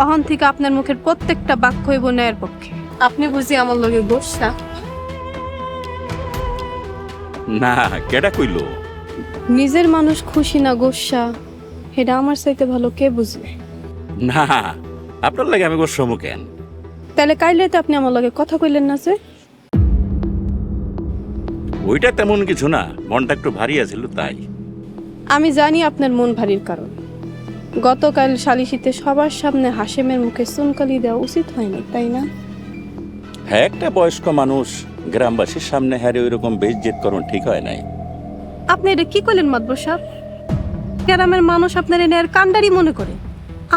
অহন থেকে আপনার মুখের প্রত্যেকটা বাক্য হইব ন্যায়ের পক্ষে। আপনি বুঝি আমার লগে গোসা? না, কেডা কইলো? নিজের মানুষ খুশি না গোসা, এটা আমার চাইতে ভালো কে বুঝবে? না, আপনার লাগে আমি গোস্বামু কেন? তাহলে কাইলে তো আপনি আমার লগে কথা কইলেন না যে? ওইটা তেমন কিছু না, মনটা একটু ভারী আছিল তাই। আমি জানি আপনার মন ভারীর কারণ। গতকাল শালিশিতে সবার সামনে হাশেমের মুখে চুনকালি দেওয়া উচিত হয়নি, তাই না? হ্যাঁ, একটা বয়স্ক মানুষ গ্রামবাসীর সামনে হারে ওই রকম বেইজ্জত করুন ঠিক হয় নাই। আপনি এটা কি করলেন মাতবর সাহেব? গ্রামের মানুষ আপনার এনে আর কান্ডারি মনে করে।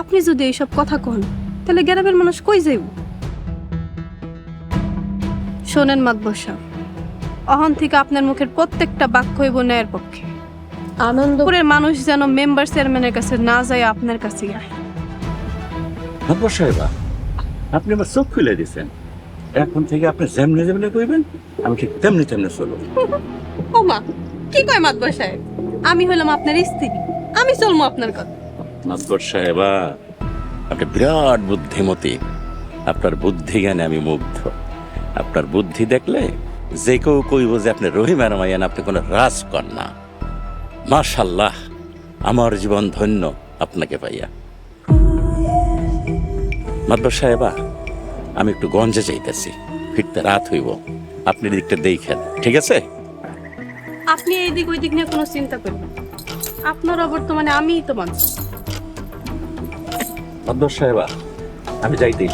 আপনি যদি এইসব কথা কন, তাহলে গ্রামের মানুষ কই যাইব? শোনেন মাতবর সাহেব, অহন থেকে আপনার মুখের প্রত্যেকটা বাক্য হইব ন্যায়ের পক্ষে। আনন্দপুরের মানুষ যেন মেম্বার চেয়ারম্যানের কাছে না যায়, আপনার কাছে আয়। মাতবর সাহেবা, আপনি আমার চোখ খুলে দিয়েছেন। এখন থেকে আপনি যেমনি যেমনি কইবেন আমি ঠিক তেমনি তেমনি চলব। ও মা, কি কয় মাতবর সাহেব? আমি হইলাম আপনার স্ত্রী, আমি চলবো আপনার কথা। মাতবর সাহেবা, আপনি বিরাট বুদ্ধিমতী। আপনার বুদ্ধি জ্ঞানে আমি মুগ্ধ। আপনার বুদ্ধি দেখলে যে কেউ কইব যে আপনি রহিমার মাইয়ান, আপনি কোনো রাজকন্যা। মাশাল্লাহ, আমার জীবন ধন্য আপনাকে পাইয়া। মাতবর সাহেবা, আমি একটু গঞ্জে যাইতেছি, ফিরতে রাত হইব। আপনি দিকটা দেখেন, ঠিক আছে? আপনি এই দিক ওই দিক নিয়ে কোনো চিন্তা করবেন না। আপনার বর্তমানে আমিই তো মানুষ। মাতবর সাহেবা, আমি যাইতেই